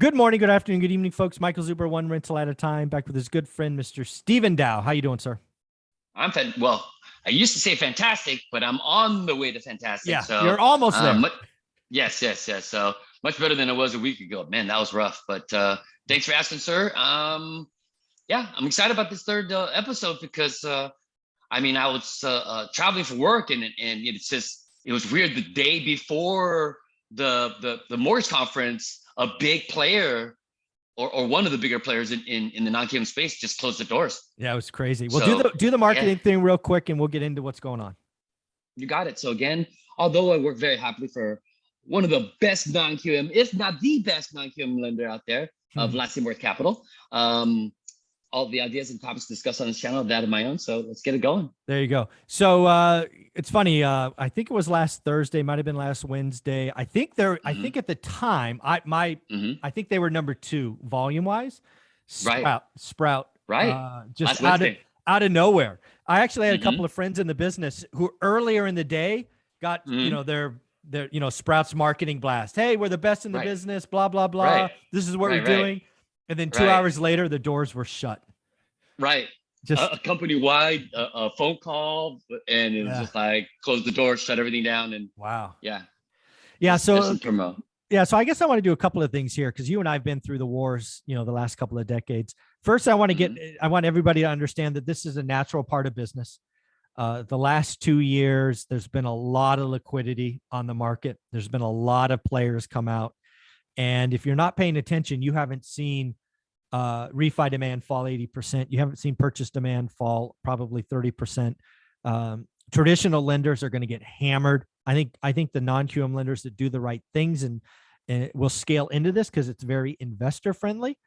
Good morning, good afternoon, good evening, folks. Michael Zuber, one rental at a time, back with his good friend, Mr. Stephen Dow. How you doing, sir? Well, I used to say fantastic, but I'm on the way to fantastic. Yeah, you're almost there. Um, yes. So much better than it was a week ago. Man, that was rough. But thanks for asking, sir. Yeah, I'm excited about this third episode because I was traveling for work, and it was weird. The day before the mortgage conference, a big player or one of the bigger players in the non-QM space just closed the doors. Yeah, it was crazy. Well, So do the yeah, marketing thing real quick, and we'll get into what's going on. you got it. So again, although I work very happily for one of the best non-QM, if not the best non-QM lender out there of Lasting Worth Capital, all the ideas and topics discussed on this channel are that of my own. So let's get it going. There you go. So it's funny. I think it was last Thursday, might have been last Wednesday. I think I think at the time, I think they were number 2 volume wise. Sprout. Right. Just out of nowhere. I actually had a couple of friends in the business who earlier in the day got their Sprout's marketing blast. Hey, we're the best in the business. Blah blah blah. This is what we're doing. And then 2 hours later, the doors were shut. Right. Just a company-wide a phone call, and it was just like close the door, shut everything down, and wow. Yeah. So I guess I want to do a couple of things here because you and I have been through the wars, the last couple of decades. First, I want everybody to understand that this is a natural part of business. The last 2 years, there's been a lot of liquidity on the market. There's been a lot of players come out. And if you're not paying attention, you haven't seen refi demand fall 80%. You haven't seen purchase demand fall probably 30%. Traditional lenders are going to get hammered. I think the non-QM lenders that do the right things and will scale into this because it's very investor friendly.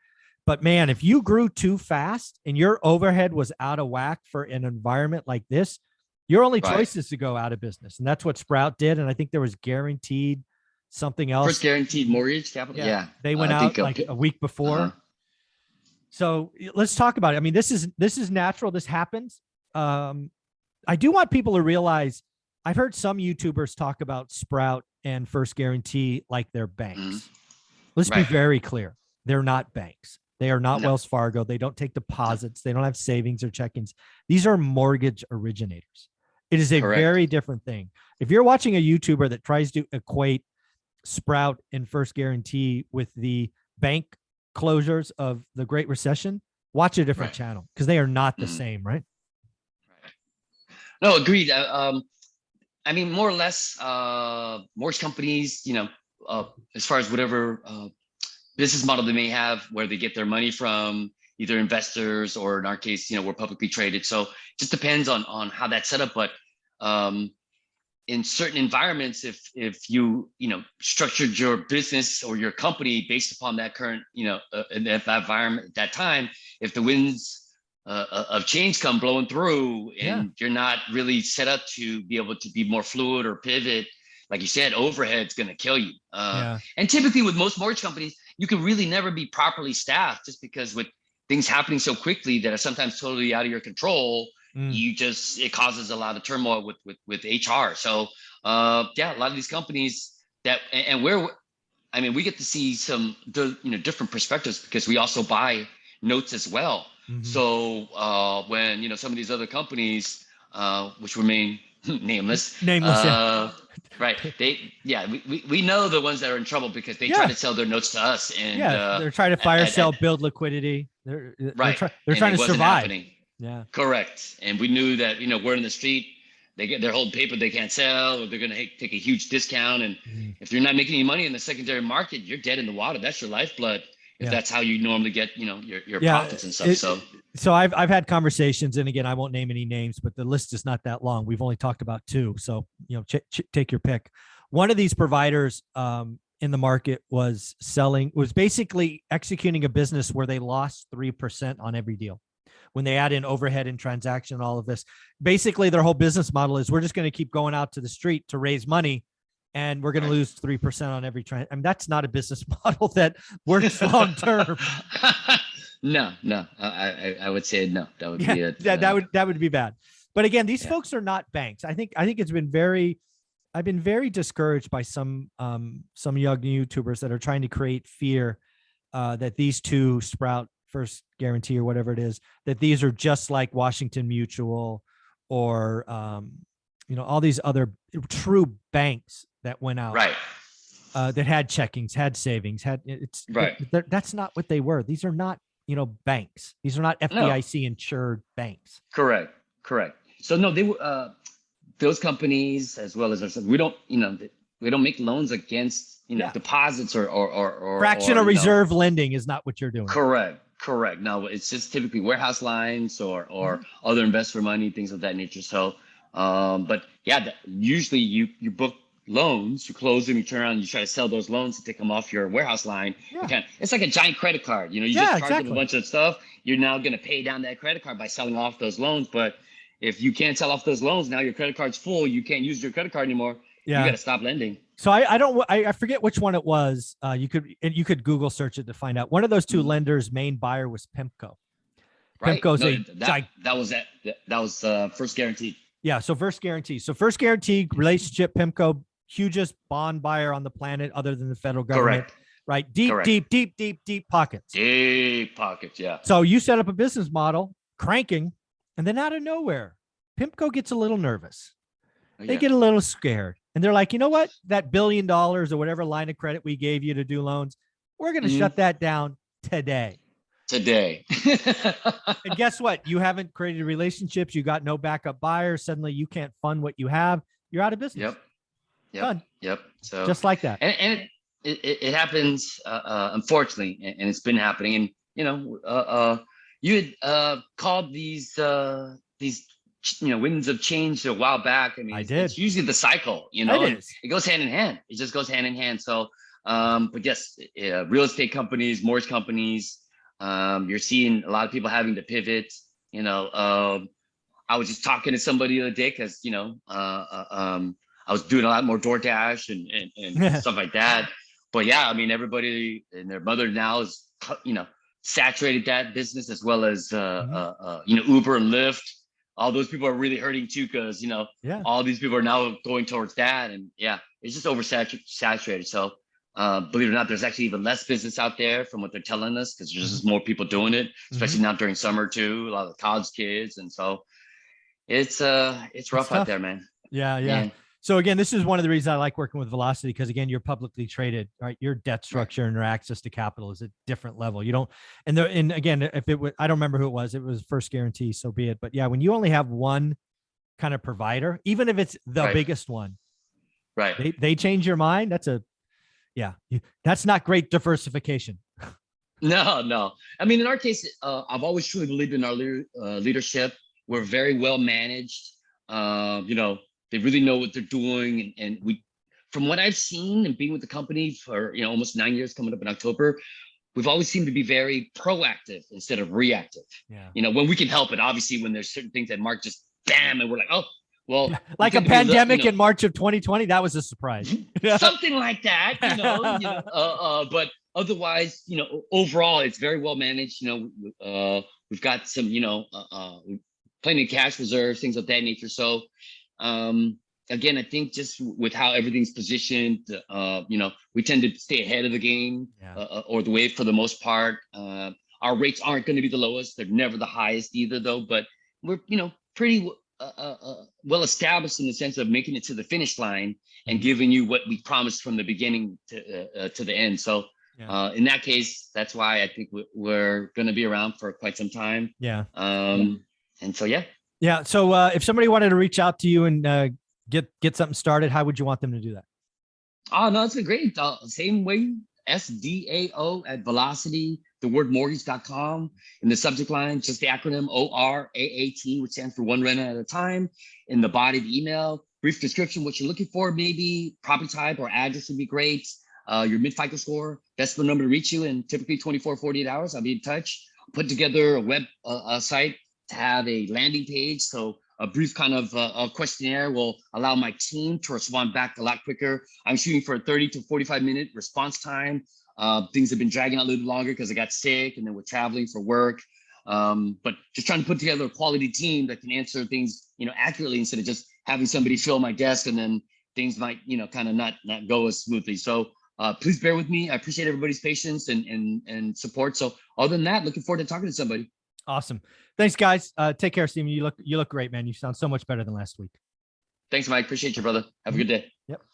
But man, if you grew too fast and your overhead was out of whack for an environment like this, your only choice is to go out of business. And that's what Sprout did. And I think there was guaranteed something else. First guaranteed mortgage capital. Yeah. They went out like a week before. So let's talk about it. I mean, this is natural. This happens. I do want people to realize I've heard some YouTubers talk about Sprout and First Guarantee like they're banks. Let's be very clear. They're not banks. They are not Wells Fargo. They don't take deposits. They don't have savings or check-ins. These are mortgage originators. It is a very different thing. If you're watching a YouTuber that tries to equate Sprout and First Guarantee with the bank closures of the Great Recession, watch a different channel because they are not the same, right? No, agreed. I mean, more or less, mortgage companies, as far as whatever business model they may have, where they get their money from, either investors or in our case, we're publicly traded. So it just depends on how that's set up. But in certain environments, if you structured your business or your company based upon that current in that environment at that time, if the winds of change come blowing through and you're not really set up to be able to be more fluid or pivot, like you said, overhead's going to kill you. And typically with most mortgage companies, you can really never be properly staffed just because with things happening so quickly that are sometimes totally out of your control, it causes a lot of turmoil with HR. So a lot of these companies we get to see some different perspectives because we also buy notes as well. So when some of these other companies which remain nameless, right, we know the ones that are in trouble because they try to sell their notes to us, and they're trying to fire, sell, build liquidity. They're trying to survive. Happening. Correct. And we knew that we're in the street, they're holding paper they can't sell, or they're going to take a huge discount, and if you're not making any money in the secondary market, you're dead in the water. That's your lifeblood if that's how you normally get your profits and stuff. So I've had conversations, and again, I won't name any names, but the list is not that long. We've only talked about 2, so take your pick. One of these providers in the market was basically executing a business where they lost 3% on every deal. When they add in overhead and transaction, all of this, basically their whole business model is we're just going to keep going out to the street to raise money, and we're going to lose 3% on every transaction. I mean, that's not a business model that works long term. No, I would say no. That would be it. That would be bad. But again, these folks are not banks. I think it's been I've been very discouraged by some young YouTubers that are trying to create fear that these two, Sprout First Guarantee or whatever it is, that these are just like Washington Mutual or all these other true banks that went out, Right. that had checkings, had savings, Right. that's not what they were. These are not, banks. These are not No. FDIC insured banks. Correct. So no, they were those companies as well as ourselves. We don't, we don't make loans against deposits or Fractional reserve lending is not what you're doing. Correct. No, it's just typically warehouse lines or other investor money, things of that nature. So, but yeah, usually you book loans, you close them, you turn around, you try to sell those loans to take them off your warehouse line. Yeah. It's like a giant credit card. You just charge them a bunch of stuff. You're now going to pay down that credit card by selling off those loans. But if you can't sell off those loans, now your credit card's full. You can't use your credit card anymore. Yeah. You got to stop lending. So I forget which one it was. You could Google search it to find out. One of those two lenders' main buyer was PIMCO. Right. PIMCO's that was First Guarantee. Yeah. So First Guarantee. So First Guarantee relationship, PIMCO, hugest bond buyer on the planet other than the federal government. Correct. Right. Deep pockets. Deep pockets. Yeah. So you set up a business model, cranking, and then out of nowhere, PIMCO gets a little nervous. They get a little scared. And they're like, you know what? That $1 billion or whatever line of credit we gave you to do loans, we're going to shut that down today. And guess what? You haven't created relationships. You got no backup buyers. Suddenly you can't fund what you have. You're out of business. Done. So just like that. And it happens, unfortunately, and it's been happening. And, you had called these winds of change a while back. I mean, it's usually the cycle, it goes hand in hand. It just goes hand in hand. So, but yes, real estate companies, mortgage companies, you're seeing a lot of people having to pivot. I was just talking to somebody the other day because, I was doing a lot more DoorDash and stuff like that. But yeah, I mean, everybody and their mother now is, saturated that business as well as, Uber and Lyft. All those people are really hurting too, because all these people are now going towards that, and it's just oversaturated. So believe it or not, there's actually even less business out there from what they're telling us, because there's just more people doing it, especially now during summer too. A lot of college kids, and so it's rough out there, man. Yeah. Man. So again, this is one of the reasons I like working with Velocity, because again, you're publicly traded, right? Your debt structure and your access to capital is a different level. You don't, and again, if it was, I don't remember who it was First Guarantee, so be it. But yeah, when you only have one kind of provider, even if it's the biggest one, right? They change your mind. That's not great diversification. No. I mean, in our case, I've always truly believed in our leadership. We're very well managed. They really know what they're doing. And we, from what I've seen and being with the company for, almost 9 years coming up in October, we've always seemed to be very proactive instead of reactive. Yeah. When we can help it, obviously, when there's certain things that Mark just bam, and we're like, oh, well, like a pandemic in March of 2020, that was a surprise. Something like that, but otherwise, overall, it's very well managed. We've got some, plenty of cash reserves, things of that nature. So, again, I think just with how everything's positioned, we tend to stay ahead of the game or the wave for the most part. Our rates aren't going to be the lowest. They're never the highest either, though. But we're, pretty well established in the sense of making it to the finish line and giving you what we promised from the beginning to the end. So in that case, that's why I think we're going to be around for quite some time. Yeah. And so, Yeah. So if somebody wanted to reach out to you and get something started, how would you want them to do that? Oh, no, it's been great. Same way, SDAO at Velocity, the word mortgage.com. In the subject line, just the acronym ORAAT, which stands for one rent at a time. In the body of the email, brief description, what you're looking for, maybe property type or address would be great. Your mid-FICO score, that's the number to reach you in typically 24, 48 hours. I'll be in touch. Put together a web site to have a landing page. So a brief kind of questionnaire will allow my team to respond back a lot quicker. I'm shooting for a 30 to 45 minute response time. Things have been dragging out a little longer because I got sick and then we're traveling for work. But just trying to put together a quality team that can answer things, accurately instead of just having somebody fill my desk and then things might, kind of not go as smoothly. So Please bear with me. I appreciate everybody's patience and support. So other than that, looking forward to talking to somebody. Awesome. Thanks, guys. Take care, Steven. You look great, man. You sound so much better than last week. Thanks, Mike. Appreciate you, brother. Have a good day. Yep.